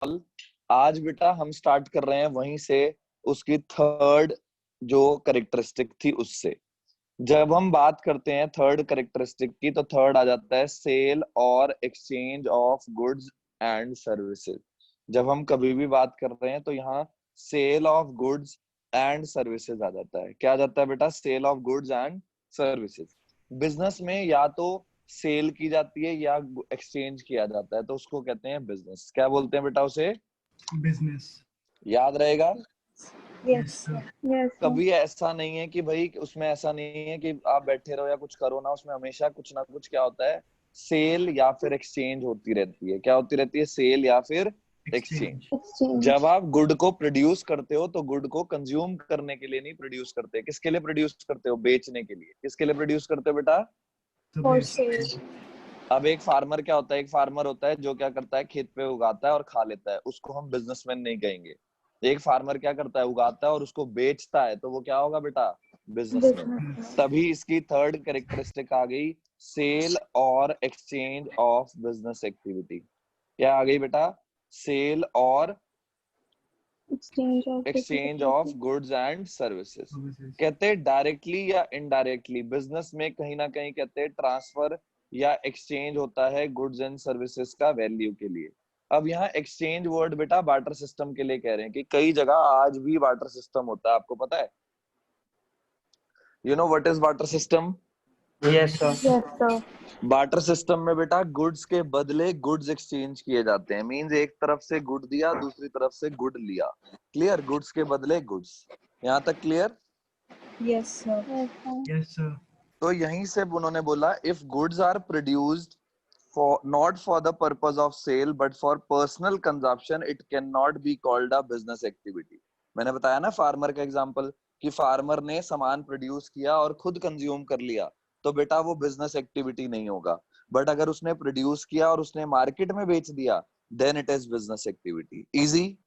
आज बेटा हम स्टार्ट कर रहे हैं वहीं से, उसकी थर्ड जो कैरेक्टरिस्टिक थी उससे। जब हम बात करते हैं थर्ड कैरेक्टरिस्टिक की, तो थर्ड आ जाता है सेल और exchange of goods and services. जब हम कभी भी बात कर रहे हैं तो यहाँ sale of goods and services आ जाता है। क्या आ जाता है बेटा? Sale of goods and services. Business में या तो सेल की जाती है या एक्सचेंज किया जाता है, तो उसको कहते हैं बिजनेस। क्या बोलते हैं बेटा उसे? बिजनेस। याद रहेगा? Yes sir. यस कभी ऐसा नहीं है कि भाई, उसमें ऐसा नहीं है कि आप बैठे रहो या कुछ करो ना, उसमें हमेशा कुछ ना कुछ क्या होता है, सेल या फिर एक्सचेंज होती रहती है। क्या होती रहती है? सेल या फिर एक्सचेंज। एक्सचेंज। जब आप गुड को प्रोड्यूस करते हो तो गुड को कंज्यूम करने के लिए नहीं प्रोड्यूस करते। किसके लिए प्रोड्यूस करते हो? बेचने के लिए। किसके लिए प्रोड्यूस करते हो बेटा? For sale. अब एक फार्मर क्या होता है? एक फार्मर होता है जो क्या करता है, खेत पे उगाता है और खा लेता है, उसको हम बिजनेसमैन नहीं कहेंगे। एक फार्मर क्या करता है? उगाता है और उसको बेचता है, तो वो क्या होगा बेटा? बिजनेसमैन। बिजनेस। तभी इसकी थर्ड कैरेक्टरिस्टिक आ गई, सेल और एक्सचेंज ऑफ बिजनेस एक्टिविटी। क्या आ गई बेटा? सेल और exchange of goods and services. कहते हैं डायरेक्टली या इनडायरेक्टली बिजनेस में कहीं ना कहीं कहते हैं ट्रांसफर या एक्सचेंज होता है गुड्स एंड सर्विसेज का वैल्यू के लिए। अब यहाँ एक्सचेंज वर्ड बेटा बार्टर सिस्टम के लिए कह रहे हैं कि कई जगह आज भी बार्टर सिस्टम होता है। आपको पता है? You know what is barter system? Yes sir. Yes sir. Barter system में बेटा गुड्स के बदले गुड्स एक्सचेंज किए जाते हैं। मींस एक तरफ से गुड दिया, दूसरी तरफ से गुड लिया। क्लियर? गुड्स के बदले गुड्स। यहाँ तक clear? Yes sir. Yes sir. तो यहीं से उन्होंने बोला, if goods are produced for not for the purpose of sale but for personal consumption, it can not be called a business activity. मैंने बताया ना फार्मर का एग्जांपल, कि फार्मर ने सामान प्रोड्यूस किया और खुद कंज्यूम कर लिया, तो बेटा वो बिजनेस एक्टिविटी नहीं होगा। बट अगर उसने प्रोड्यूस किया और उसने मार्केट में बेच दिया, then it is business activity. Easy?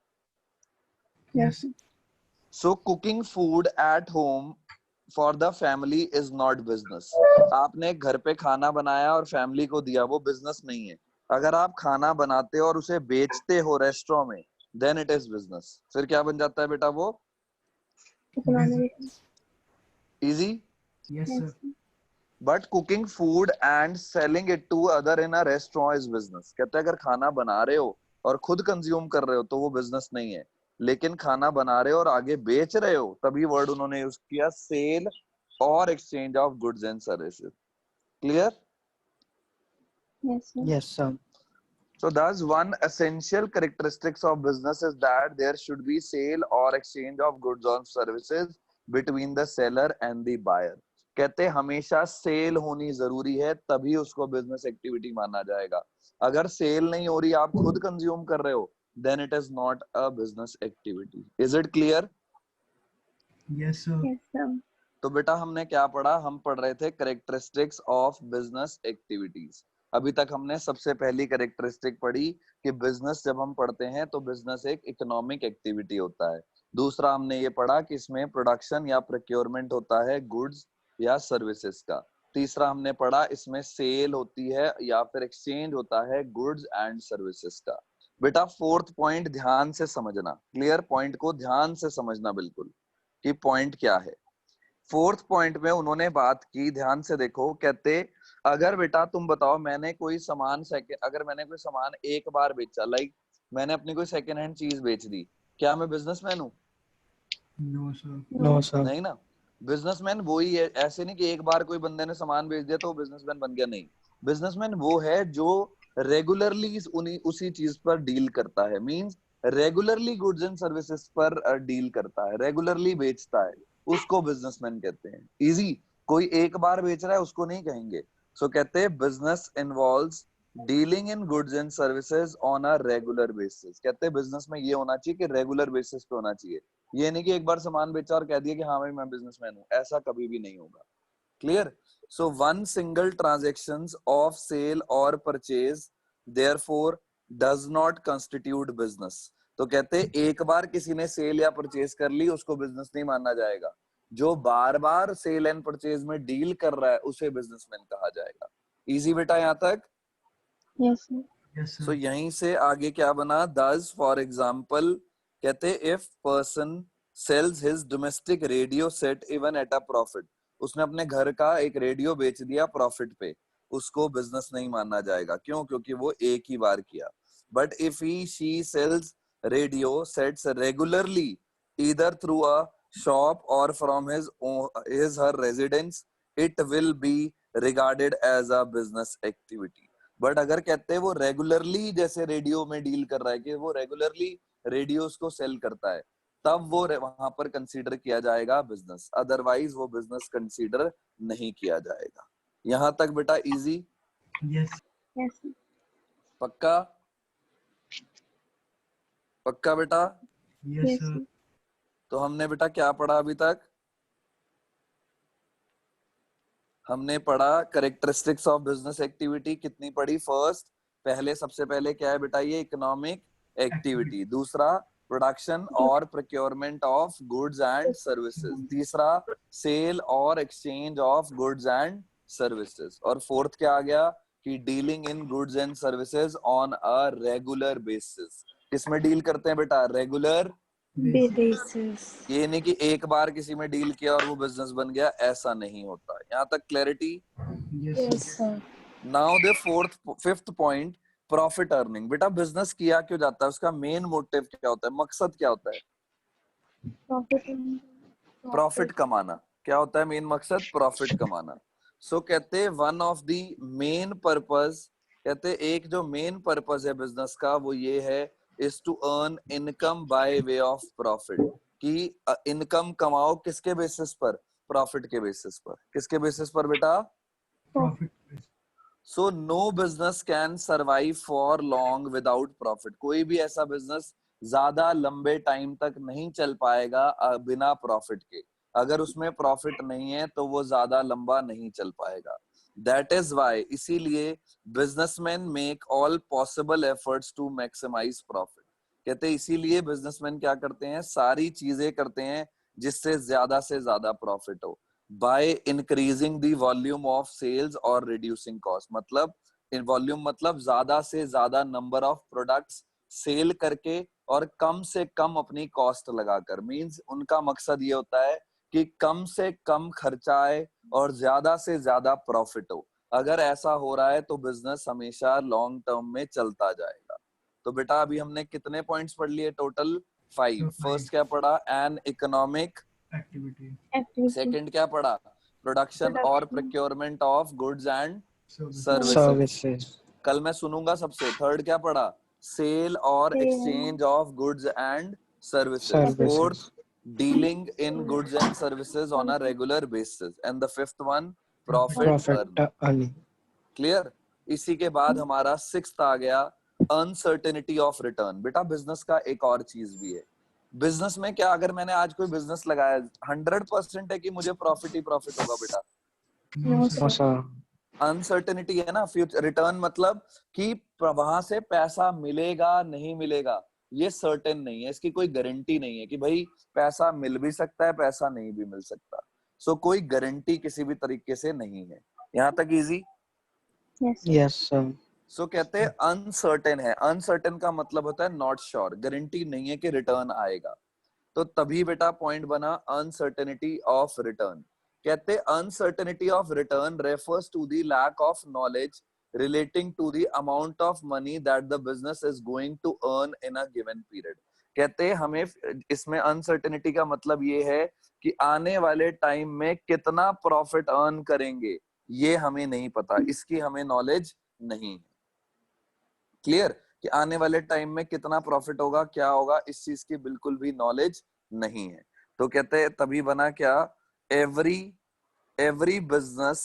Yes. So cooking food at home for the family is not business. आपने घर पे खाना बनाया और फैमिली को दिया, वो बिजनेस नहीं है। अगर आप खाना बनाते हो और उसे बेचते हो रेस्टोरेंट में, देन इट इज बिजनेस। फिर क्या बन जाता है बेटा वो? Economic. Easy? Yes sir. But cooking food and selling it to other in a restaurant is business. कहते हैं अगर खाना बना रहे हो और खुद कंज्यूम कर रहे हो तो वो बिजनेस नहीं है, लेकिन खाना बना रहे हो और आगे बेच रहे हो, तभी वर्ड उन्होंने यूज किया सेल और exchange of goods and services. Clear? Yes sir. Yes sir. So thus one essential characteristics of business is that there should be sale or exchange of goods or services between the seller and the buyer. कहते हमेशा cell होनी जरूरी है, तभी उसको business activity माना जाएगा। अगर सेल नहीं हो रही, आप खुद कंज्यूम कर रहे हो, then it is not a business activity. Is it clear? Yes sir. Yes sir. तो बेटा हमने क्या पढ़ा? हम पढ़ रहे थे कैरेक्टरिस्टिक्स ऑफ बिजनेस एक्टिविटीज। अभी तक हमने सबसे पहली कैरेक्टरिस्टिक पढ़ी कि बिजनेस जब हम पढ़ते हैं तो बिजनेस एक इकोनॉमिक एक्टिविटी होता है। दूसरा हमने ये पढ़ा कि इसमें प्रोडक्शन या प्रोक्योरमेंट होता है गुड्स या सर्विसेज का। तीसरा हमने पढ़ा इसमें सेल होती है या फिर एक्सचेंज होता है गुड्स एंड सर्विसेज का। बेटा फोर्थ पॉइंट ध्यान से समझना, क्लियर? पॉइंट को ध्यान से समझना बिल्कुल, कि पॉइंट क्या है। फोर्थ पॉइंट में उन्होंने बात की, ध्यान से देखो। कहते अगर बेटा तुम बताओ, मैंने कोई सामान अगर मैंने कोई सामान एक बार बेचा, लाइक मैंने अपनी कोई सेकेंड हैंड चीज बेच दी, क्या मैं बिजनेसमैन हूँ? No sir. No sir. नहीं ना। बिजनेसमैन वही है, ऐसे नहीं कि एक बार कोई बंदे ने सामान बेच दिया तो वो बिजनेसमैन बन गया। नहीं, बिजनेसमैन वो है जो रेगुलरली उसी चीज पर डील करता है। Means regularly goods and services पर डील करता है, रेगुलरली बेचता है, उसको बिजनेसमैन कहते हैं। इजी? कोई एक बार बेच रहा है उसको नहीं कहेंगे। सो कहते हैं business involves dealing in goods and services on a regular basis. कहते हैं बिजनेस में ये होना चाहिए कि रेगुलर बेसिस पे होना चाहिए। ये नहीं कि एक बार सामान बेचा और कह दिया कि हाँ भाई मैं बिजनेसमैन हूँ, ऐसा कभी भी नहीं होगा। Clear? So one single transactions of sale और purchase therefore does not constitute business. तो कहते एक बार किसी ने सेल या परचेज कर ली, उसको बिजनेस नहीं माना जाएगा। जो बार बार सेल एंड परचेज में डील कर रहा है उसे बिजनेसमैन कहा जाएगा। इजी बेटा यहाँ तक? Yes sir. Yes, सो sir. यहीं से आगे क्या बना, दस फॉर एग्जाम्पल कहते if person sales his domestic radio set even at a profit, उसने अपने घर का एक रेडियो बेच दिया प्रॉफिट पे, उसको बिजनेस नहीं माना जाएगा। क्यों? क्योंकि वो एक ही बार किया। But if he she sells radio sets regularly either through a shop और from his her residence, it will be regarded as a business activity. But अगर कहते हैं वो रेगुलरली जैसे रेडियो में डील कर रहा है कि वो रेगुलरली रेडियोस को सेल करता है, तब वो वहां पर कंसीडर किया जाएगा बिजनेस, अदरवाइज वो बिजनेस कंसीडर नहीं किया जाएगा। यहां तक बेटा इजी? Yes. Yes, sir. पक्का? पक्का बेटा? Yes, Yes, sir. sir. तो हमने बेटा क्या पढ़ा अभी तक? हमने पढ़ा करेक्टरिस्टिक्स ऑफ बिजनेस एक्टिविटी। कितनी पढ़ी? फर्स्ट, पहले सबसे पहले क्या है बेटा, ये इकोनॉमिक एक्टिविटी। दूसरा, प्रोडक्शन और procurement of goods and services. तीसरा, सेल और exchange of goods and services. और फोर्थ क्या आ गया कि dealing in goods and services on a regular basis. किसमें डील करते हैं बेटा? रेगुलर। Basis. ये नहीं कि एक बार किसी में डील किया और वो बिजनेस बन गया, ऐसा नहीं होता। यहाँ तक clarity? Yes, Yes, sir. sir. Now the fifth point, profit earning. बेटा बिजनेस किया क्यों जाता है, उसका मेन मोटिव क्या होता है, मकसद क्या होता है? Profit and प्रॉफिट कमाना। क्या होता है मेन मकसद? प्रॉफिट कमाना। सो कहते one of the main purpose, कहते एक जो मेन पर्पस है बिजनेस का वो ये है, is to earn income by way of profit. कि इनकम कमाओ किसके बेसिस पर? प्रॉफिट के बेसिस पर। किसके बेसिस पर बेटा? Profit. So no business can survive for long without profit. कोई भी ऐसा बिजनेस ज्यादा लंबे टाइम तक नहीं चल पाएगा बिना प्रॉफिट के। अगर उसमें प्रॉफिट नहीं है तो वो ज्यादा लंबा नहीं चल पाएगा। दैट इज वाई, इसीलिए businessman make all possible efforts to maximise profit. कहते इसीलिए बिजनेसमैन क्या करते हैं, सारी चीजें करते हैं जिससे ज्यादा से ज्यादा प्रॉफिट हो। by increasing the volume of sales और reducing cost। मतलब इन वॉल्यूम मतलब ज्यादा से ज्यादा नंबर ऑफ प्रोडक्ट्स सेल करके और कम से कम अपनी कॉस्ट लगाकर। मींस उनका मकसद ये होता है कि कम से कम खर्चा आए और ज्यादा से ज्यादा प्रॉफिट हो। अगर ऐसा हो रहा है तो बिजनेस हमेशा लॉन्ग टर्म में चलता जाएगा। तो बेटा अभी हमने कितने पॉइंट्स पढ़ लिए टोटल? 5। फर्स्ट क्या पढ़ा? N economic Activity. activity. Second क्या पढ़ा? प्रोडक्शन और Production. Procurement of goods and Services. Services. services, कल मैं सुनूंगा सबसे। थर्ड क्या पढ़ा? सेल और Sale. Exchange of goods and services. services, fourth, dealing in goods and services on a regular basis. And the fifth one, profit profit earning. earning, clear? इसी के बाद हमारा सिक्स्थ आ गया, अनसर्टेनिटी ऑफ रिटर्न। बेटा business का एक और चीज भी है। बिजनेस में क्या, अगर मैंने आज कोई बिजनेस लगाया 100% है कि मुझे प्रॉफिट ही प्रॉफिट होगा बेटा? No, No, sir. no sir. sir, uncertainty है ना। फ्यूचर रिटर्न मतलब कि वहां से पैसा मिलेगा नहीं मिलेगा, ये सर्टेन नहीं है, इसकी कोई गारंटी नहीं है कि भाई पैसा मिल भी सकता है, पैसा नहीं भी मिल सकता। सो कोई गारंटी किसी भी तरीके से नहीं है। यहाँ तक easy? Yes, sir. yes sir, सो कहते हैं अनसर्टेन है। अनसर्टेन का मतलब होता है नॉट श्योर, गारंटी नहीं है कि रिटर्न आएगा। तो तभी बेटा पॉइंट बना अनसर्टेनिटी ऑफ रिटर्न। कहते uncertainty of return refers to the lack of knowledge relating to the amount of money that the business is going to earn in a given period. कहते हमें इसमें uncertainty का मतलब ये है कि आने वाले टाइम में कितना प्रॉफिट अर्न करेंगे ये हमें नहीं पता, इसकी हमें नॉलेज नहीं है। क्लियर? कि आने वाले टाइम में कितना प्रॉफिट होगा, क्या होगा, इस चीज की बिल्कुल भी नॉलेज नहीं है। तो कहते हैं तभी बना क्या, every business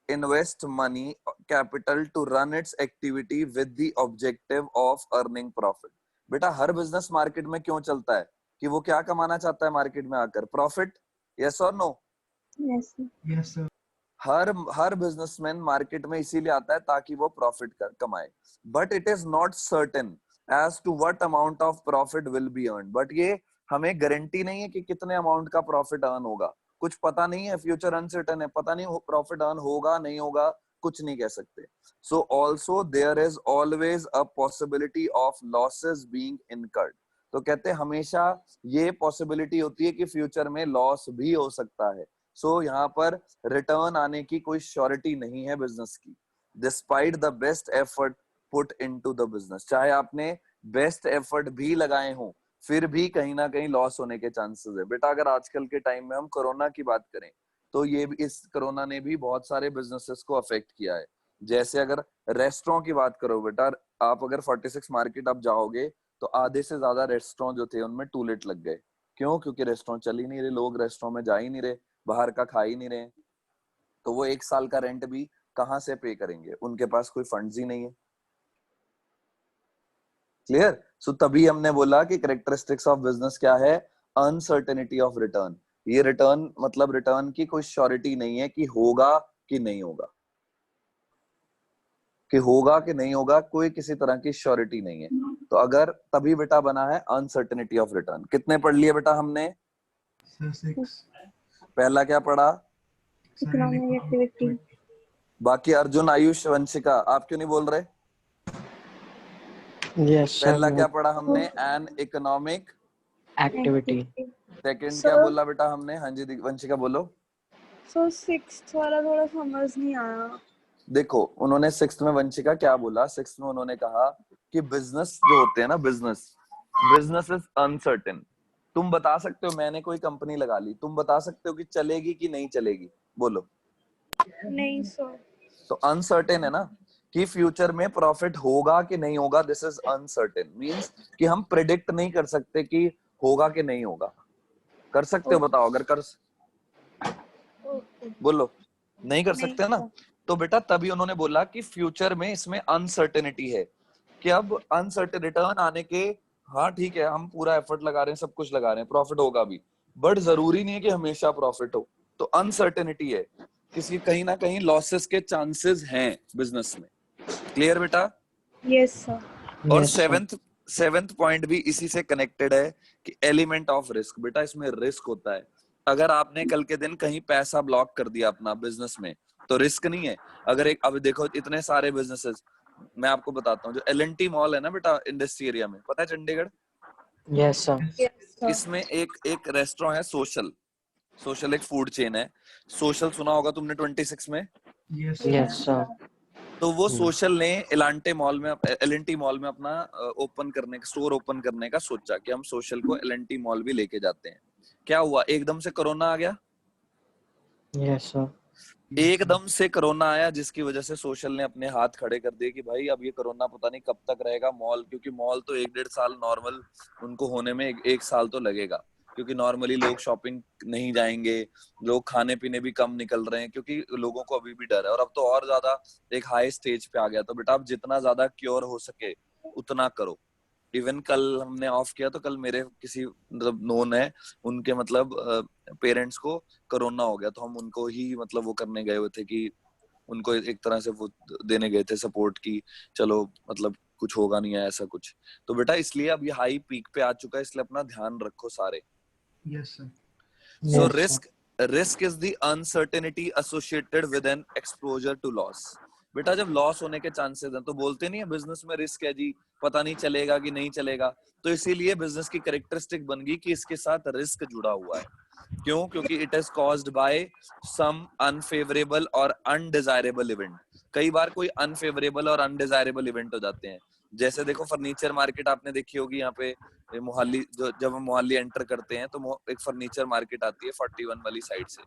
invest money capital to run its activity with the objective of earning profit. बेटा हर बिजनेस मार्केट में क्यों चलता है? कि वो क्या कमाना चाहता है मार्केट में आकर? प्रॉफिट। यस और no? Yes, sir. Yes, sir. हर बिजनेसमैन मार्केट में इसीलिए आता है ताकि वो प्रॉफिट कमाए। But it is not certain as to what amount of profit will be earn. But ये हमें गारंटी नहीं है कि कितने अमाउंट का प्रॉफिट अर्न होगा, कुछ पता नहीं है। फ्यूचर अनसर्टेन है, पता नहीं प्रॉफिट अर्न होगा नहीं होगा, कुछ नहीं कह सकते. So also there is always a possibility of losses being incurred. तो कहते हैं हमेशा ये पॉसिबिलिटी होती है कि फ्यूचर में लॉस भी हो सकता है. सो यहाँ पर रिटर्न आने की कोई श्योरिटी नहीं है बिजनेस की. Despite the best effort put into the business, चाहे आपने बेस्ट एफर्ट भी लगाए हों, फिर भी कहीं ना कहीं लॉस होने के चांसेस है. बेटा अगर आजकल के टाइम में हम कोरोना की बात करें तो ये भी, इस कोरोना ने भी बहुत सारे बिजनेसेस को अफेक्ट किया है. जैसे अगर रेस्टोरेंट की बात करो बेटा, आप अगर 46 मार्केट आप जाओगे तो आधे से ज्यादा रेस्टोरेंट जो थे उनमें टूलेट लग गए. क्यों? क्योंकि रेस्टोरेंट चल ही नहीं रहे, लोग रेस्टोरेंट में जा ही नहीं रहे, बाहर का खा ही नहीं रहे. तो वो एक साल का रेंट भी कहाँ से पे करेंगे, उनके पास कोई फंड्स ही नहीं है. क्लियर? सो तभी हमने बोला कि कैरेक्टरिस्टिक्स ऑफ बिजनेस क्या है? Uncertainty of return. ये रिटर्न मतलब रिटर्न की कोई श्योरिटी नहीं है कि होगा कि नहीं होगा, कि होगा कि नहीं होगा, कोई किसी तरह की श्योरिटी नहीं है. तो अगर तभी बेटा बना है अनसर्टेनिटी ऑफ रिटर्न. कितने पढ़ लिए बेटा हमने? Sir, 6. पहला क्या पढ़ा? Economic activity. बाकी अर्जुन, आयुष, वंशिका आप क्यों नहीं बोल रहे? Yes, sir. पहला क्या पढ़ा हमने? N economic Activity. सेकंड क्या बोला बेटा हमने? हाँ जी वंशिका बोलो. So 6th वाला थोड़ा समझ नहीं आया. देखो उन्होंने 6th में वंशिका क्या बोला? 6th में उन्होंने कहा कि बिजनेस जो होते हैं ना, बिजनेस इज अनसर्टेन. तुम बता सकते हो, मैंने कोई कंपनी लगा ली, तुम बता सकते हो कि चलेगी कि नहीं चलेगी? बोलो. नहीं सर. तो अनसर्टेन है ना, कि फ्यूचर में प्रॉफिट होगा कि नहीं होगा. दिस इज अनसर्टेन मींस कि हम प्रेडिक्ट नहीं कर सकते कि होगा कि नहीं होगा. कर सकते हो? बताओ अगर कर. बोलो. नहीं कर सकते ना. तो बेटा तभी उन्होंने बोला कि फ्यूचर में इसमें अनसर्टेनिटी है, कि अब अनसर्टेन रिटर्न आने के, हाँ ठीक है हम पूरा एफर्ट लगा रहे हैं, सब कुछ लगा रहे हैं, प्रॉफिट होगा भी, बट जरूरी नहीं है कि हमेशा प्रॉफिट हो. तो अनसर्टेनिटी है, किसी कहीं ना कहीं लॉसेस के चांसेस हैं बिजनेस में. क्लियर बेटा? Yes sir. और Yes, sir. सेवेंथ पॉइंट भी इसी से कनेक्टेड है कि एलिमेंट ऑफ रिस्क. बेटा इसमें रिस्क होता है. अगर आपने कल के दिन कहीं पैसा ब्लॉक कर दिया अपना बिजनेस में तो रिस्क नहीं है. अगर एक, अब देखो इतने सारे बिजनेसेस, मैं आपको बताता हूँ, जो L&T मॉल है ना बेटा इंडस्ट्री एरिया में, पता है Chandigarh, Yes, sir. Yes sir. इसमें एक रेस्टोरेंट है सोशल एक फूड चेन है. सोशल सुना होगा तुमने 26 में. Yes. Yes, sir. तो वो सोशल ने L&T मॉल में अपना स्टोर ओपन करने का सोचा कि हम सोशल को L&T मॉल भी लेके जाते हैं. क्या हुआ? एकदम से कोरोना आ गया. Yes, sir. एकदम से कोरोना आया, जिसकी वजह से सोशल ने अपने हाथ खड़े कर दिए कि भाई अब ये कोरोना पता नहीं कब तक रहेगा. मॉल, क्योंकि मॉल तो 1-1.5 साल नॉर्मल उनको होने में एक साल तो लगेगा, क्योंकि नॉर्मली लोग शॉपिंग नहीं जाएंगे, लोग खाने पीने भी कम निकल रहे हैं, क्योंकि लोगों को अभी भी डर है. और अब तो और ज्यादा एक हाई स्टेज पे आ गया. तो बेटा आप जितना ज्यादा क्योर हो सके उतना करो. इवन कल हमने ऑफ किया तो कल मेरे किसी मतलब नोन है, उनके मतलब पेरेंट्स को कोरोना हो गया, तो हम उनको ही मतलब वो करने गए हुए थे कि उनको एक तरह से वो देने गए थे सपोर्ट की, चलो मतलब कुछ होगा नहीं है ऐसा कुछ. तो बेटा इसलिए अब ये हाई पीक पे आ चुका है, इसलिए अपना ध्यान रखो सारे. Yes, sir. So Yes, sir. risk is the uncertainty associated with an exposure to loss. बेटा जब लॉस होने के चांसेस हैं तो बोलते नहीं है बिजनेस में रिस्क है जी, पता नहीं चलेगा कि नहीं चलेगा. तो इसीलिए बिजनेस की कैरेक्टरिस्टिक बन गई कि इसके साथ रिस्क जुड़ा हुआ है. क्यों? क्योंकि it is caused by some unfavourable और अनडिजायरेबल इवेंट. कई बार कोई अनफेवरेबल और अनडिजायरेबल इवेंट हो जाते हैं. जैसे देखो फर्नीचर मार्केट आपने देखी होगी यहाँ पे मोहाली, जब हम मोहाली एंटर करते हैं तो एक फर्नीचर मार्केट आती है 41 वाली साइड से.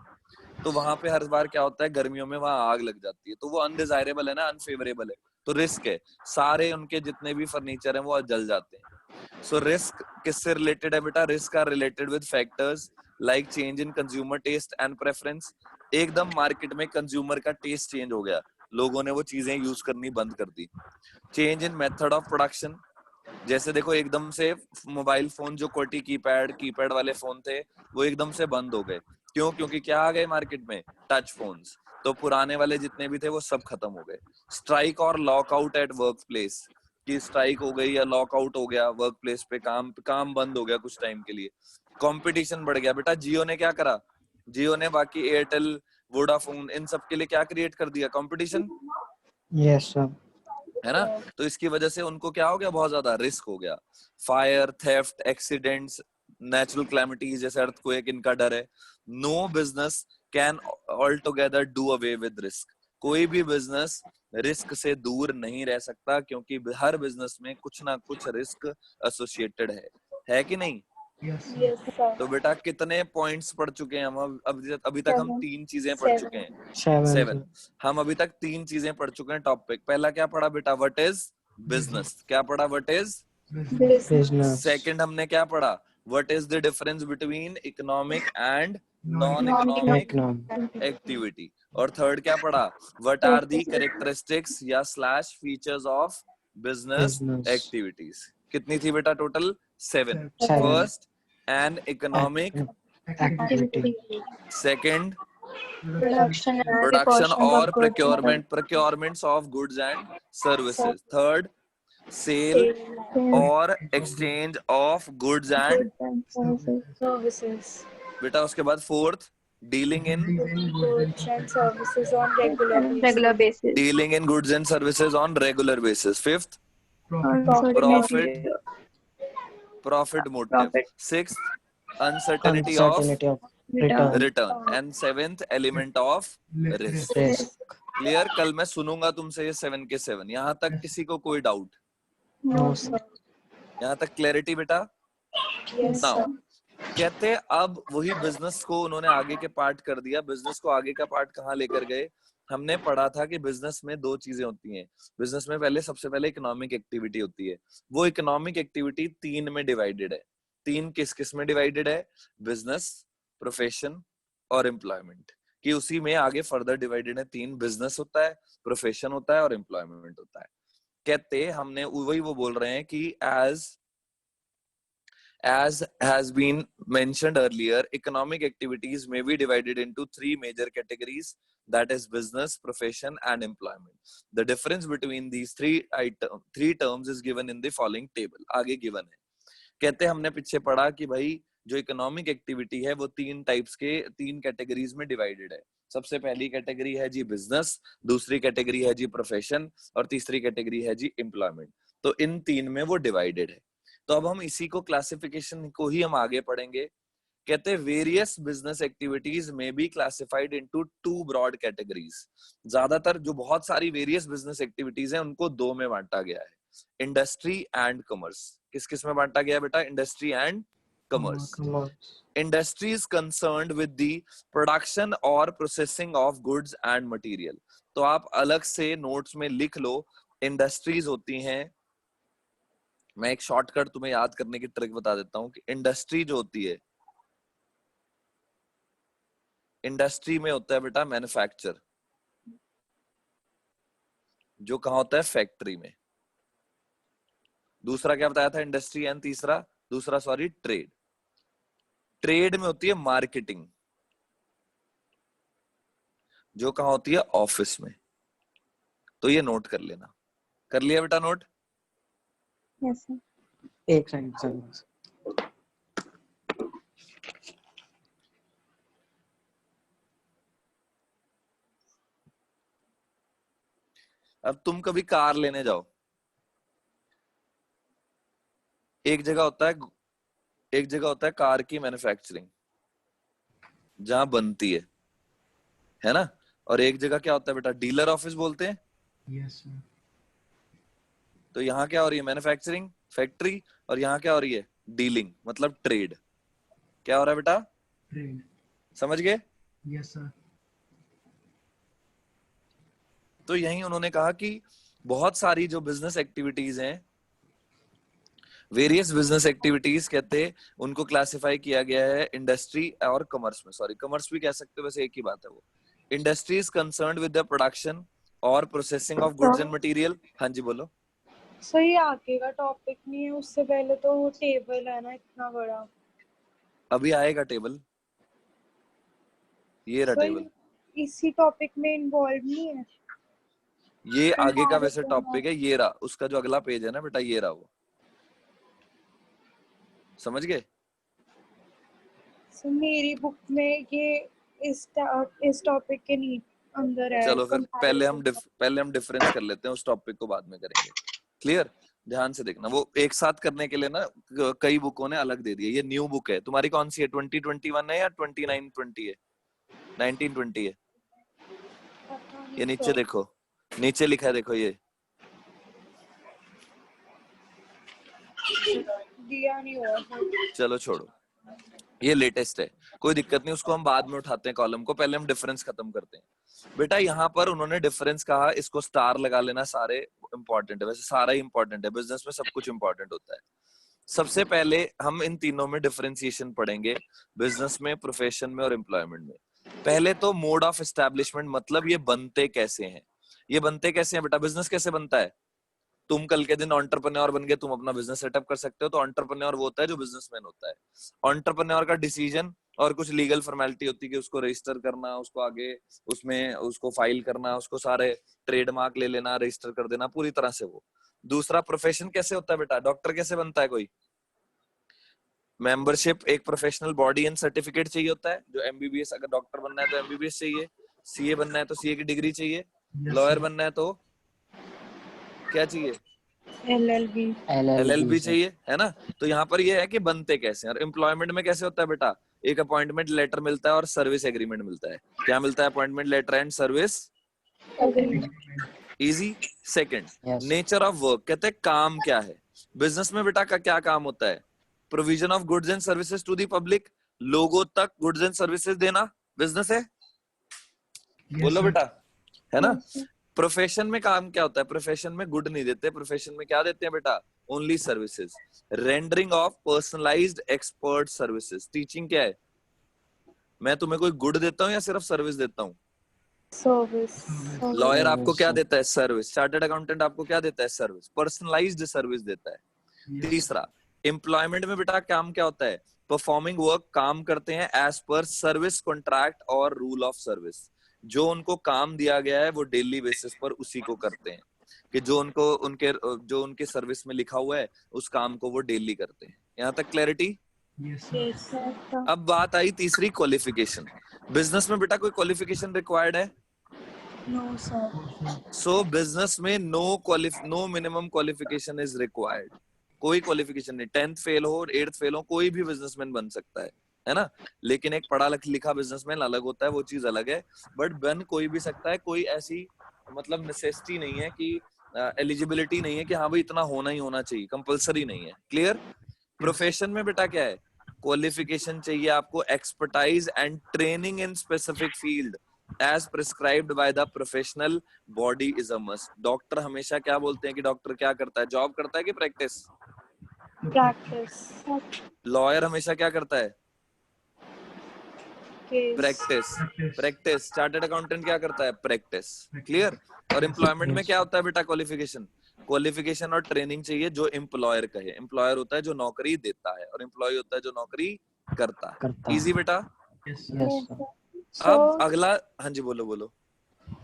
तो वहां पे हर बार क्या होता है, गर्मियों में वहां आग लग जाती है. तो वो अनडिजायरेबल है ना, अनफेवरेबल है, तो रिस्क है. सारे उनके जितने भी फर्नीचर है वो जल जाते हैं. सो रिस्क किससे रिलेटेड है बेटा? Risk are related with factors like change in consumer taste and preference. एकदम मार्केट में कंज्यूमर का टेस्ट चेंज हो गया, लोगों ने वो चीजें यूज करनी बंद कर दी. Change in method of production. जैसे देखो एकदम से मोबाइल फोन जो QWERTY कीपैड वाले फोन थे वो एकदम से बंद हो गए. क्यों? क्योंकि क्या आ गए मार्केट में? Touch phones. तो पुराने वाले जितने भी थे वो सब खत्म हो गए. स्ट्राइक और लॉकआउट एट वर्क प्लेस, की स्ट्राइक हो गई या लॉकआउट हो गया वर्क प्लेस पे, काम बंद हो गया कुछ टाइम के लिए. कंपटीशन बढ़ गया. बेटा जियो ने क्या करा? जियो ने बाकी एयरटेल वोडाफोन, इन सब के लिए क्या क्रिएट कर दिया? Competition, Yes, sir. है ना? तो इसकी वजह से उनको क्या हो गया? बहुत ज्यादा रिस्क हो गया। Fire, theft, accidents, natural calamities जैसे अर्थक्वेक, इनका डर है। No business can all together do away with risk. कोई भी बिजनेस रिस्क से दूर नहीं रह सकता, क्योंकि हर बिजनेस में कुछ ना कुछ रिस्क एसोसिएटेड है कि नहीं? Yes, sir. Yes, sir. तो बेटा कितने पॉइंट्स पढ़ चुके हैं हम? अभी तक हम 7. 3 चीजें पढ़ चुके हैं। 7, 7। sir. हम अभी तक 3 चीजें पढ़ चुके हैं टॉपिक। पहला क्या पढ़ा बेटा? What is business. क्या पढ़ा? What is Business. Business. Second हमने क्या पढ़ा? What is the difference between economic and non Non-economic. Economic Economic. Activity. और थर्ड क्या पढ़ा? व्हाट आर दी कैरेक्टरिस्टिक्स या slash features of business Business. Activities. कितनी थी बेटा total? 7। 7. First an economic, Activity. Second Production and production precautions और of goods and procurements of goods and services. Third cell sale और exchange of goods and, goods and services. बेटा उसके बाद fourth dealing in Goods and services on regular basis. Dealing in goods and services on regular basis. Fifth Profit. Profit. Profit motive. Profit. Sixth uncertainty of Uncertainty of return. Return. And seventh element of risk. Risk. Clear? कल मैं सुनूंगा तुमसे ये 7 के 7। यहाँ तक किसी को कोई डाउट? No, sir. यहाँ तक क्लैरिटी बेटा? Yes, Now, sir. कहते अब वही बिजनेस को उन्होंने आगे के पार्ट कर दिया। बिजनेस को आगे का पार्ट कहाँ लेकर गए? हमने पढ़ा था कि बिजनेस में 2 चीजें होती हैं। बिजनेस में सबसे पहले इकोनॉमिक एक्टिविटी होती है। वो इकोनॉमिक एक्टिविटी 3 में डिवाइडेड है। 3 किस किस में डिवाइडेड है? बिजनेस, प्रोफेशन और एम्प्लॉयमेंट। कि उसी में आगे फर्दर डिवाइडेड है। 3 बिजनेस होता है, प्रोफेशन होता है और एम्प्लॉयमेंट होता है। कहते हमने वही वो बोल रहे हैं कि as has been mentioned earlier, economic activities may be divided into 3 major categories, that is business, profession and employment. The difference between these three terms is given in the following table. आगे given है। कहते हमने पीछे पढ़ा कि भाई जो economic activity है वो 3 टाइप्स के 3 कैटेगरीज में डिवाइडेड है। सबसे पहली कैटेगरी है जी बिजनेस, दूसरी कैटेगरी है जी प्रोफेशन और तीसरी कैटेगरी है जी एम्प्लॉयमेंट। तो इन 3 में वो डिवाइडेड है। तो अब हम इसी को क्लासिफिकेशन को ही हम आगे पढ़ेंगे। कहते वेरियस बिजनेस एक्टिविटीज में be classified into 2 broad categories. ज्यादातर जो बहुत सारी वेरियस बिजनेस एक्टिविटीज हैं उनको 2 में बांटा गया है, इंडस्ट्री एंड कॉमर्स। किस किस में बांटा गया बेटा? Industry and commerce. Industry is concerned with the production और processing of goods and material. तो आप अलग से नोट्स में लिख लो, इंडस्ट्रीज होती हैं। मैं एक शॉर्टकट तुम्हें याद करने की ट्रिक बता देता हूं कि इंडस्ट्री जो होती है, इंडस्ट्री में होता है बेटा मैन्युफैक्चर, जो कहाँ होता है? फैक्ट्री में। दूसरा क्या बताया था? इंडस्ट्री एंड दूसरा ट्रेड। ट्रेड में होती है मार्केटिंग, जो कहाँ होती है? ऑफिस में। तो ये नोट कर लेना। कर लिया बेटा नोट? Yes, sir. एक सेकंड। अब तुम कभी कार लेने जाओ, एक जगह होता है कार की मैन्युफैक्चरिंग जहां बनती है ना? और एक जगह क्या होता है बेटा? डीलर ऑफिस बोलते हैं। Yes, sir. तो यहाँ क्या हो रही है? Manufacturing, factory. और यहाँ क्या हो रही है? डीलिंग, मतलब ट्रेड। क्या हो रहा है बेटा? Trade. समझ गए? Yes, sir. तो यही उन्होंने कहा कि बहुत सारी जो बिजनेस एक्टिविटीज हैं, वेरियस बिजनेस एक्टिविटीज कहते हैं, उनको क्लासिफाई किया गया है इंडस्ट्री और कॉमर्स में। सॉरी, कॉमर्स भी कह सकते हो, वैसे एक ही बात है वो। Industry is concerned with the production और processing of goods and material. हाँ जी बोलो। सर ये आगे का टॉपिक नहीं है, उससे पहले तो वो टेबल है ना इतना बड़ा। अभी आएगा टेबल, ये रहा टेबल। इसी टॉपिक में इन्वॉल्व नहीं है। ये आगे का वैसे टॉपिक है, ये रहा उसका जो अगला पेज है ना बेटा, ये रहा वो। समझ गए? सर मेरी बुक में ये इस टॉपिक के अंदर है। चलो फिर पहले हम comparison। डिफरेंस कर लेते हैं, उस टॉपिक को बाद में करेंगे। क्लियर? ध्यान से देखना, वो एक साथ करने के लिए ना कई बुकों ने अलग दे दिए। ये न्यू बुक है तुम्हारी, कौन सी है? 2021 है या 2920 है? 1920 है। पता नहीं ये नीचे तो। देखो, नीचे लिखा है, देखो ये दिया नहीं हुआ था। चलो छोड़ो, ये लेटेस्ट है, कोई दिक्कत नहीं, उसको हम बाद में उठाते हैं कॉलम को। पहले हम डिफरेंस खत्म करते हैं। बेटा यहाँ पर उन्होंने डिफरेंस कहा, इसको स्टार लगा लेना, सारे इंपॉर्टेंट है, वैसे सारा ही इंपॉर्टेंट है, बिजनेस में सब कुछ इंपॉर्टेंट होता है। सबसे पहले हम इन तीनों में डिफरेंशिएशन पढ़ेंगे, बिजनेस में, प्रोफेशन में और एम्प्लॉयमेंट में। पहले तो मोड ऑफ एस्टैब्लिशमेंट, मतलब ये बनते कैसे हैं। ये बनते कैसे हैं बेटा? बिजनेस कैसे बनता है? तुम कल के दिन एंटरप्रेन्योर बन गए, तुम अपना बिजनेस सेटअप कर सकते हो, तो एंटरप्रेन्योर वो होता है जो बिजनेसमैन होता है। एंटरप्रेन्योर का डिसीजन और कुछ लीगल फॉर्मेलिटी होती है कि उसको रजिस्टर करना, उसको आगे उसमें उसको फाइल करना, उसको सारे ट्रेडमार्क ले लेना, रजिस्टर कर देना पूरी तरह से वो। दूसरा, प्रोफेशन कैसे होता है बेटा? डॉक्टर कैसे बनता है कोई? मेंबरशिप, एक प्रोफेशनल बॉडी एंड सर्टिफिकेट चाहिए होता है। जो एमबीबीएस, अगर डॉक्टर बनना है तो एमबीबीएस चाहिए, सीए बनना है तो सीए की डिग्री चाहिए, Yes, लॉयर sir. बनना है तो क्या चाहिए? LLB। LLB sir. चाहिए, है ना? तो यहाँ पर ये है कि बनते कैसे हैं। और एम्प्लॉयमेंट में कैसे होता है बेटा? एक अपॉइंटमेंट लेटर मिलता है और सर्विस एग्रीमेंट मिलता है। क्या मिलता है? Appointment letter and service. Easy. Second, Yes. Nature of work, कहते हैं काम क्या है। बिजनेस में बेटा का क्या काम होता है? Provision of goods and services to the public, लोगों तक गुड्स एंड सर्विसेज देना बिजनेस है। Yes, बोलो sir. बेटा, है ना? प्रोफेशन में काम क्या होता है? प्रोफेशन में गुड नहीं देते, प्रोफेशन में क्या देते हैं बेटा? Only services. Rendering of personalised expert services. Teaching क्या है? मैं तुम्हें कोई गुड देता हूँ या सिर्फ सर्विस देता हूँ? सर्विस। लॉयर आपको क्या sir. देता है? सर्विस। चार्टर्ड अकाउंटेंट आपको क्या देता है? सर्विस। पर्सनलाइज्ड सर्विस देता है। Yes. तीसरा, एम्प्लॉयमेंट में बेटा काम क्या होता है? परफॉर्मिंग वर्क, काम करते हैं एज पर सर्विस कॉन्ट्रैक्ट और रूल ऑफ सर्विस। जो उनको काम दिया गया है वो डेली बेसिस पर उसी को करते हैं, कि जो उनके सर्विस में लिखा हुआ है उस काम को वो डेली करते हैं। यहाँ तक clarity? Yes, sir. Yes, sir। अब बात आई तीसरी, क्वालिफिकेशन। बिजनेस में बेटा कोई क्वालिफिकेशन रिक्वायर्ड है? No, sir। Oh, sir. So business में no minimum qualification is required. कोई क्वालिफिकेशन नहीं, 10th फेल हो, 8th फेल हो, कोई भी बिजनेसमैन बन सकता है ना? लेकिन एक पढ़ा लिखा बिजनेसमैन अलग होता है, वो चीज अलग है। बट बन कोई भी सकता है, कोई ऐसी मतलब नेसेसिटी नहीं है कि एलिजिबिलिटी नहीं है कि हाँ भाई इतना होना ही होना चाहिए, कंपलसरी नहीं है। क्लियर? प्रोफेशन में बेटा क्या है? क्वालिफिकेशन चाहिए आपको, expertise and training in specific field as prescribed by the professional body is a must. Doctor हमेशा क्या बोलते हैं कि डॉक्टर क्या करता है? जॉब करता है कि प्रैक्टिस? प्रैक्टिस। लॉयर हमेशा क्या करता है? Case. Practice. Practice. Practice. Chartered accountant क्या करता है? प्रैक्टिस। क्लियर? और एम्प्लॉयमेंट में क्या होता है बेटा? क्वालिफिकेशन। क्वालिफिकेशन और ट्रेनिंग चाहिए जो एम्प्लॉयर कहे। एम्प्लॉयर होता है जो नौकरी देता है और एम्प्लॉय होता है जो नौकरी करता है। इजी बेटा? Yes, sir. Yes, sir. अब अगला, हाँ जी बोलो बोलो।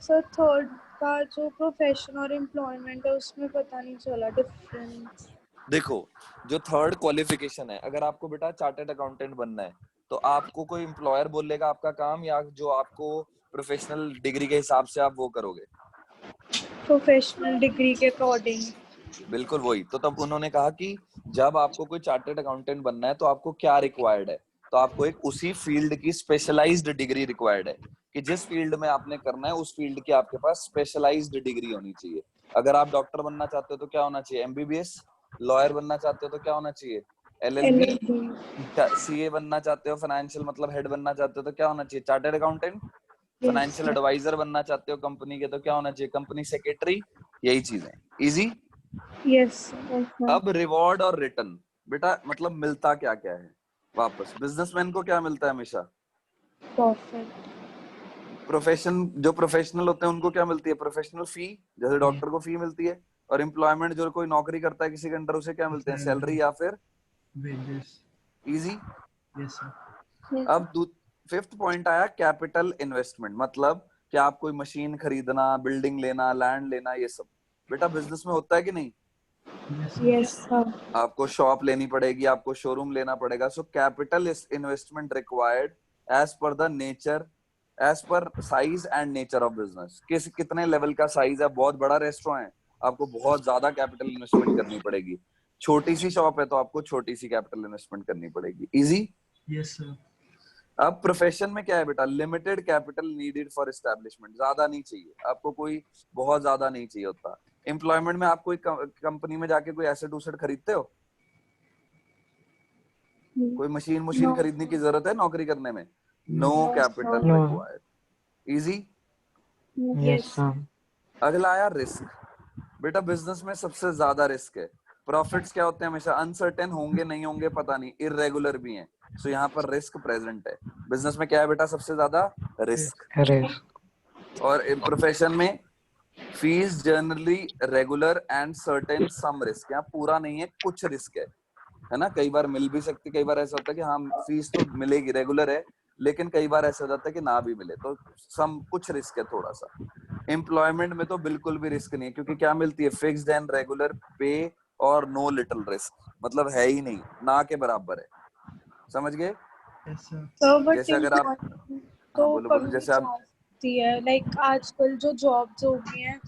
सर थर्ड का जो प्रोफेशन और एम्प्लॉयमेंट है उसमें पता नहीं चला डिफरेंस। देखो, जो थर्ड क्वालिफिकेशन है, अगर आपको बेटा चार्टर्ड अकाउंटेंट बनना है तो आपको कोई एम्प्लॉयर बोलेगा आपका काम, या जो आपको प्रोफेशनल डिग्री के हिसाब से आप वो करोगे? प्रोफेशनल डिग्री के अकॉर्डिंग। बिल्कुल वही। तो तब उन्होंने कहा कि जब आपको कोई चार्टर्ड अकाउंटेंट बनना है तो आपको क्या रिक्वायर्ड है? तो आपको एक उसी फील्ड की स्पेशलाइज्ड डिग्री रिक्वायर्ड है, कि जिस फील्ड में आपने करना है उस फील्ड की आपके पास स्पेशलाइज्ड डिग्री होनी चाहिए। अगर आप डॉक्टर बनना चाहते हो तो क्या होना चाहिए? एमबीबीएस। लॉयर बनना चाहते हो तो क्या होना चाहिए? एलएलबी। LLB। सीए बनना चाहते हो, फाइनेंशियल मतलब हेड बनना चाहते हो तो क्या होना चाहिए? Chartered accountant. फाइनेंशियल एडवाइजर बनना चाहते हो कंपनी के तो क्या होना चाहिए? Company secretary. यही चीज है। इजी। यस। अब रिवॉर्ड और रिटर्न, बेटा मतलब मिलता क्या क्या है वापस? बिजनेसमैन को क्या मिलता है हमेशा? प्रॉफिट। जो प्रोफेशनल होते हैं उनको क्या मिलती है? प्रोफेशनल फी, जैसे डॉक्टर को फी मिलती है। और एम्प्लॉयमेंट, जो कोई नौकरी करता है किसी के अंडर, उसे क्या मिलते हैं? सैलरी या फिर Wages. इजी। Yes, sir. अब फिफ्थ पॉइंट आया, कैपिटल इन्वेस्टमेंट, मतलब कि आप कोई मशीन खरीदना, बिल्डिंग लेना, लैंड लेना, ये सब बेटा बिजनेस में होता है कि नहीं? Yes, sir. Yes sir. आपको शॉप लेनी पड़ेगी, आपको शोरूम लेना पड़ेगा। So capital investment required as per the nature as per size and nature of business, कितने लेवल का साइज है, बहुत बड़ा रेस्टोरेंट है आपको बहुत ज्यादा कैपिटल इन्वेस्टमेंट करनी पड़ेगी, छोटी सी शॉप है तो आपको छोटी सी कैपिटल इन्वेस्टमेंट करनी पड़ेगी। इजी। Yes, sir. अब प्रोफेशन में क्या है बेटा, limited capital needed for establishment, ज्यादा नहीं चाहिए आपको, कोई बहुत ज्यादा नहीं चाहिए होता। एम्प्लॉयमेंट में आप कोई कंपनी में जाके कोई एसेट उसेट खरीदते हो, कोई मशीन No. खरीदने की जरूरत है नौकरी करने में? No No, capital sir. No. Required. Easy. Yes, sir. अगला आया रिस्क। बेटा बिजनेस में सबसे ज्यादा रिस्क है। प्रॉफिट्स क्या होते हैं हमेशा अनसर्टेन, होंगे नहीं होंगे पता नहीं, इरेगुलर भी हैं, सो यहाँ पर रिस्क प्रेजेंट है। बिजनेस में क्या है बेटा सबसे ज्यादा रिस्क। Risk. और प्रोफेशन में fees generally regular and certain some risk, यहाँ पूरा नहीं है कुछ रिस्क है ना, कई बार मिल भी सकती, कई बार ऐसा होता है कि हाँ फीस तो मिलेगी रेगुलर है, लेकिन कई बार ऐसा हो जाता है कि ना भी मिले, तो सम कुछ रिस्क है थोड़ा सा। एम्प्लॉयमेंट में तो बिल्कुल भी रिस्क नहीं है, क्योंकि क्या मिलती है, फिक्स्ड एंड रेगुलर पे और नो लिटिल रिस्क, मतलब है ही नहीं, ना के बराबर है। समझ गए? Yes, sir. So, but जैसे अगर आप, employment हाँ तो बोलो बोलो, कभी जैसे आप, जा सकती है, लाइक आजकल जो जॉब्स हो गई हैं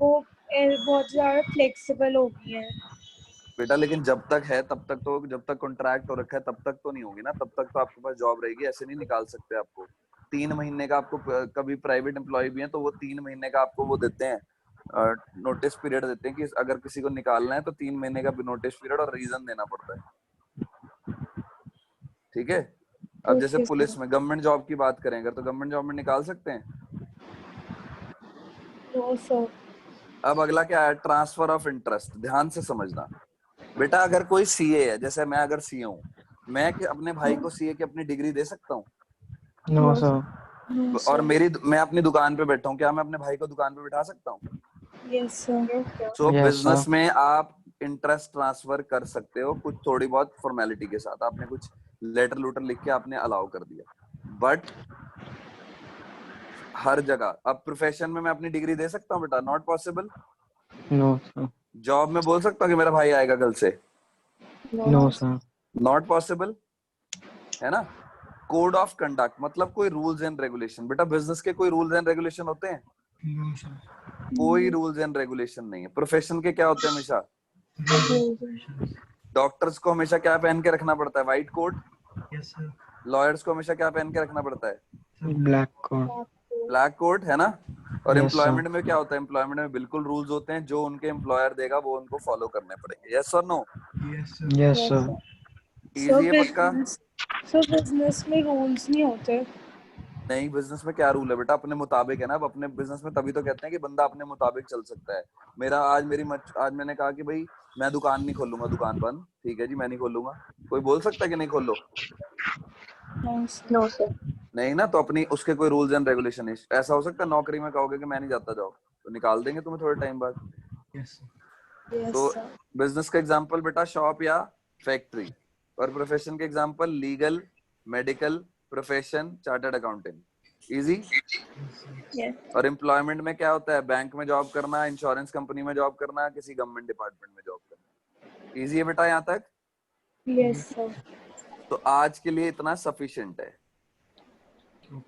वो बहुत ज्यादा फ्लेक्सिबल हो गई हैं। बेटा लेकिन जब तक है तब तक तो, जब तक कॉन्ट्रैक्ट हो रखा है तब तक तो नहीं होगी ना, तब तक तो आपके पास जॉब रहेगी, ऐसे नहीं निकाल सकते आपको। 3 महीने का आपको, कभी प्राइवेट एम्प्लॉय भी है तो वो 3 महीने का आपको वो देते हैं, नोटिस पीरियड देते हैं कि अगर किसी को निकालना है तो 3 महीने का नोटिस पीरियड और रीजन देना पड़ता है। ठीक है। अब जैसे Okay, पुलिस sir. में, गवर्नमेंट जॉब की बात करें अगर, तो गवर्नमेंट जॉब में निकाल सकते हैं। No, sir. अब अगला क्या है, ट्रांसफर ऑफ इंटरेस्ट। ध्यान से समझना बेटा, अगर कोई सीए है, जैसे मैं अगर सीए हूँ, मैं अपने भाई को सीए की अपनी डिग्री दे सकता हूँ? No, No, sir. No, और sir. मैं अपनी दुकान पे बैठा हूँ, क्या मैं अपने भाई को दुकान पे बिठा सकता हूँ? Yes, sir. सो Yes, बिजनेस sir. में आप इंटरेस्ट ट्रांसफर कर सकते हो कुछ थोड़ी बहुत फॉर्मेलिटी के साथ, आपने कुछ लेटर लूटर लिख के आपने अलाउ कर दिया, बट हर जगह। अब प्रोफेशन में मैं अपनी डिग्री दे सकता हूँ बेटा? Not possible. No, sir. Job में बोल सकता हूँ कि मेरा भाई आएगा कल से? No, sir. नॉट पॉसिबल, है ना। कोड ऑफ कंडक्ट मतलब कोई रूल्स एंड रेगुलेशन। बेटा बिजनेस के कोई रूल्स एंड रेगुलेशन होते हैं? No, sir. कोई रूल्स एंड रेगुलेशन नहीं है। प्रोफेशन के क्या होते हैं हमेशा? Regulations. डॉक्टर्स को हमेशा क्या पहन के रखना पड़ता है? White coat. Yes, sir. Lawyers को हमेशा क्या पहन के रखना पड़ता है? Black code. ब्लैक कोट, है ना। और Yes, एम्प्लॉयमेंट sir. में क्या होता है? एम्प्लॉयमेंट में बिल्कुल रूल्स होते हैं, जो उनके एम्प्लॉयर देगा वो उनको फॉलो करने पड़ेंगे। यस और no? Yes, sir. Yes, sir. Easy है पक्का? So business में rules नहीं होते। नहीं, बिजनेस में क्या रूल है बेटा, अपने मुताबिक है ना। अब अपने बिजनेस में तभी तो कहते हैं कि बंदा अपने मुताबिक चल सकता है। मेरा आज आज मैंने कहा कि भाई मैं दुकान नहीं खोलूंगा, दुकान बंद, ठीक है जी मैं नहीं खोलूंगा, कोई बोल सकता है कि नहीं खोलो? No, sir. नहीं ना, तो अपनी उसके कोई रूल्स एंड रेगुलेशन है। ऐसा हो सकता है नौकरी में कहोगे कि मैं नहीं जाता, जाओ, तो निकाल देंगे तुम्हें थोड़े टाइम बाद। Yes, sir. Yes, तो sir. बिजनेस का एग्जांपल बेटा शॉप या फैक्ट्री, और प्रोफेशन के example legal, medical, profession, chartered accountant. Easy. Yes. और एम्प्लॉयमेंट में क्या होता है? बैंक में जॉब करना, इंश्योरेंस कंपनी में जॉब करना, किसी गवर्नमेंट डिपार्टमेंट में जॉब करना। इजी है बेटा यहाँ तक? Yes, sir. तो आज के लिए इतना सफिशिएंट है। Okay.